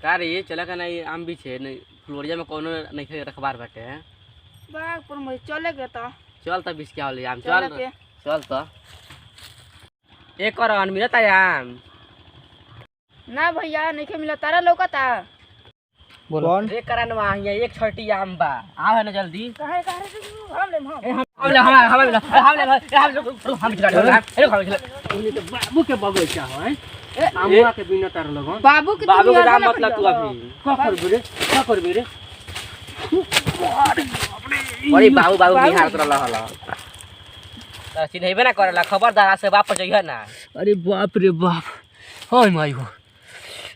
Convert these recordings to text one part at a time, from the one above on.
का रे चला का नहीं आम भी छे नहीं फ्लोरिया में कोनो नहीं खे रखबार बाटे हैं बाग पर मैं चले गए तो चल त बिस के आवले आम चल चल के चल त एक और अन मिलता आम ना भैया नहीं के मिला तारा लौकता बोलो एक करन वहां एक छटी आम बा आव है ना जल्दी काहे काहे हम ले हम बाबू के बगीचा है आमुआ के बिना तार लगन बाबू के बाबू के दाम मतलब तू अभी का करबे रे बड़ी बाबू बाबू बिहार करला हला त चिन्हबे ना करला खबरदार से बाप जइह ना अरे बाप रे बाप होय माई हो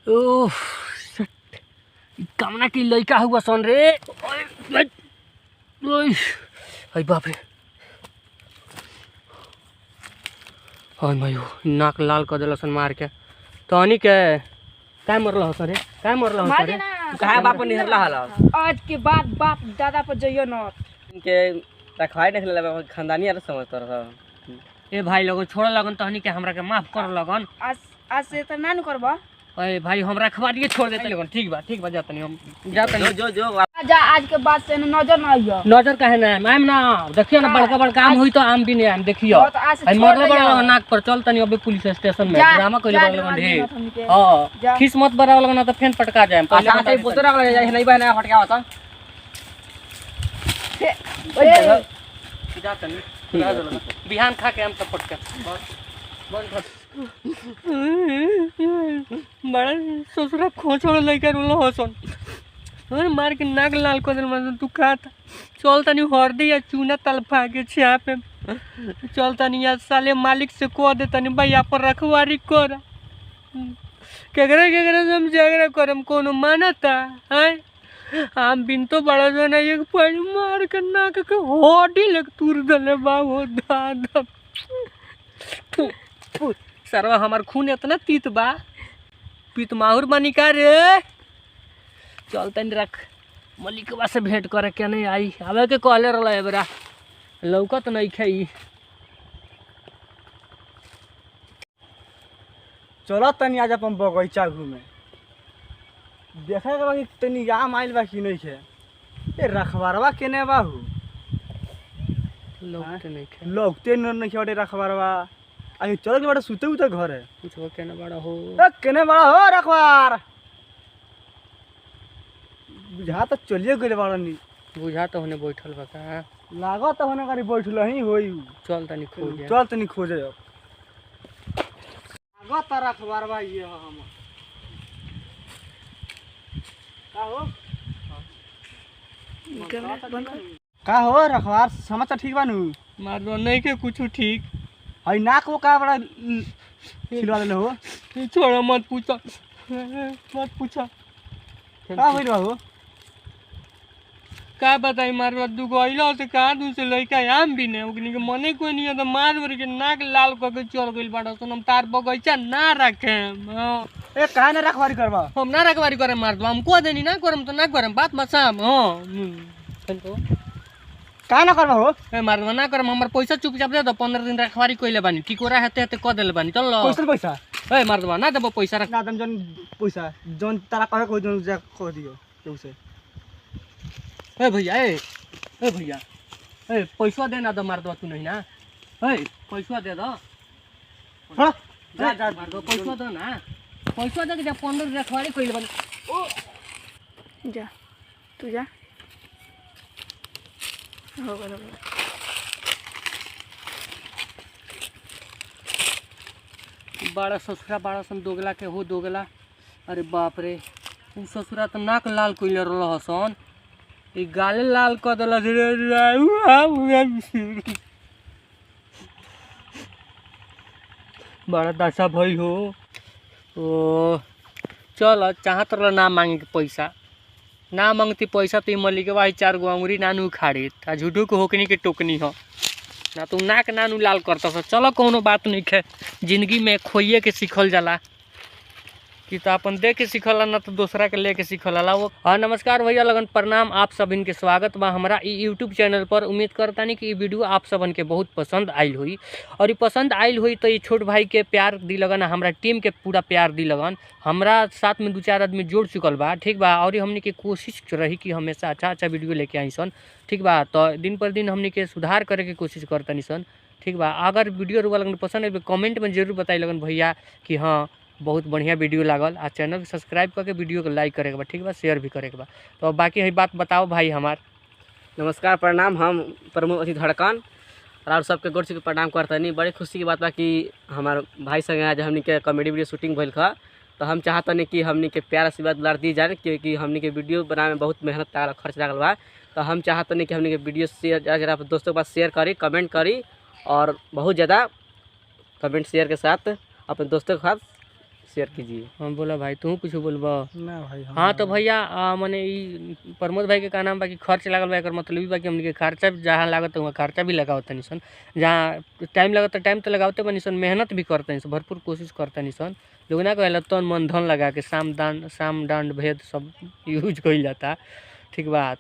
ओ कामना की लइका हुआ सन रे ओय हाय बाप रे हाय माई हो नाक लाल कर देलसन मार के तहनी के का मरल हो सरे का मरल हो सरे कहां बाप निहरला हला आज के बाद बाप दादा पर जइयो न इनके रखवाई नहीं लेला खानदानी आर समझ तर ए भाई लोगन छोड़ लगन तहनी के हमरा के माफ कर लगन आज से त ना न करबा ए भाई हम रखवारी छोड़ देते लगन ठीक बा जातनी हम जातनी जो जा आज के बाद से नजर ना आइयो नजर काहे ना मैम ना देखियो ना बड़का बड़का आम होई तो आम भी नहीं आम देखियो हम मरले बड़ा नाक पर चल तनी अबे पुलिस स्टेशन में ड्रामा कइले बड़ा लगन ढे हां खिस मत बराव लगन त फेन पटका जाए पहले से बोलते रह नहीं बहना फटका होता ओए जातनी बिहान खा के हम सब पटका बस बड़ा ससुरा खोचड़ लइका रोलो हसन अरे मार के नाक लाल कर देल मन तू का था चल तनी हरदी या चूना तलफा के छापे चल तनी या साले मालिक से कह दे तनी भाई यहाँ पर रखवारी कर केकरे हम झगड़ा करम कोनो मानता है हम बिन तो बड़ा जना एक पानी मार के नाक के हड्डी लग तुर दले बाबू दादा सरवा हमार खून इतना तीत बा पीत माहुर बनी का रे चल तनी रख मलिकवा से भेंट करे के नहीं आई आवे के कहले रहला एबरा लौकत नहीं खाई चलो तनी आज अपन बगीचा घूमे देखे के तनी आम आइल बा कि नहीं है ए रखबारवा केने बाहू लोगते नहीं है रखबारवा आई चलो के बड़ा सुते उते घर है पूछो केने बड़ा हो ए केने बड़ा हो रखबार बुझा तो चलिए गए बड़ा नी बुझा तो होने बैठल बा का लागत होने गाड़ी बैठल ही होई चल तनी खोजे चल तनी खोजे लागत रखबारवा ये हम का हो रखबार समाचार ठीक बानू मार नहीं के कुछ ठीक हई नाक वो का बड़ा खिलवा देले हो छोड़ो मत पूछो का होइल हो का बताई मार दुगो अइलो से का दू से लइका आम भी ने ओकनी के मने कोई नहीं तो मार मार के नाक लाल क के चल गइल बाड़ा सन हम तार बगीचा ना रखे ए काहे ना रखवारी करबा हम ना रखवारी करे मार दो हम को देनी ना करम तो ना करम बात मसाम हां तो का ना करबा हो ए मार ना करम हमर पैसा चुपचाप दे दो 15 दिन रखवारी कइले बानी टिकोरा हेते हेते क देले बानी चल पैसा ए मार दो ना देबो पैसा रख ना दम जन पैसा जन तारा कहे को जन जा कह दियो केहू से ए भैया ए भैया ए पैसा देना दो मार दो तू नहीं ना ए पैसा दे दो हां जा जा मार दो पैसा दो ना पैसा दे के जा 15 दिन रखवारी कइले बानी ओ जा तू जा हो गलो बड़ा ससुरा बड़ा सन दोगला के हो दोगला अरे बाप रे उ ससुरा तो नाक लाल कइले रहल हसन ई गाले लाल क देला बड़ा दशा भई हो ओ चल चाहत रह ना मांगे पैसा ना मांगती पैसा तो मलिक भाई 4 गो अंगुरी नानू उखाड़ी आ झूठू को होकनी के टोकनी हो ना तू नाक नानू लाल करता चलो कोनो बात नहीं है जिंदगी में खोइए के सीखल जाला कि तो अपन देख के सीखला ना तो दूसरा के लेके सीखला वो। हाँ नमस्कार भैया लगन प्रणाम, आप सबन के स्वागत बा हमारा यूट्यूब चैनल पर। उम्मीद करता नहीं कि ये वीडियो आप सबन के बहुत पसंद आयल हुई, और ये पसंद आयल हुई तो ये छोट भाई के प्यार दी लगन, हमारा टीम के पूरा प्यार दी लगन। हमारा साथ में 2-4 आदमी जोड़ चुकल बा, ठीक बा। और हमने के कोशिश रही कि हमेशा अच्छा वीडियो लेके आई सन, ठीक बा। तो दिन पर दिन हमने के सुधार करे के कोशिश करतनी सन, ठीक बा। अगर वीडियो रुआ लगन पसंद है कमेंट में जरूर बताई लगन भैया कि हाँ बहुत बढ़िया वीडियो लागल। आ चैनल सब्सक्राइब करके वीडियो को लाइक करे के बा, ठीक बा, शेयर भी करे के बा। तो बाकी है बात बताओ भाई हमार। नमस्कार प्रणाम, हम प्रमोद अति धड़कन और सबके गोर के प्रणाम करतनी। बड़ी खुशी की बात बा कि हमार भाई संगे आज हमनी के कॉमेडी वीडियो शूटिंग भइल खा। तो हम चाहतनी कि हमनी के प्यार आशीर्वाद दुलार दी जाए, क्योंकि हमनी के वीडियो बनावे में बहुत मेहनत लागल, खर्च लागल बा। तो हम चाहतनी कि हमनी के वीडियो शेयर ज़्यादा दोस्तों के पास शेयर करी, कमेंट करी, और बहुत ज़्यादा कमेंट शेयर के साथ अपने दोस्तों के साथ शेयर कीजिए। हाँ बोला भाई, तू कुछ बोलबा? ना भाई हाँ तो भैया मने ई प्रमोद भाई के का नाम बा कि खर्च लागल बा, एकर मतलब ई बा कि हमनी के खर्चा जहाँ लागत वहाँ खर्चा भी लगावत तनी सन, जहाँ टाइम लगत टाइम तो लगावते बनी सन, मेहनत भी करतनी सन, भरपूर कोशिश करतनी सन। लोग ना कहेला तन मन धन लगा के साम दान भेद सब यूज कइल जाता, ठीक बा।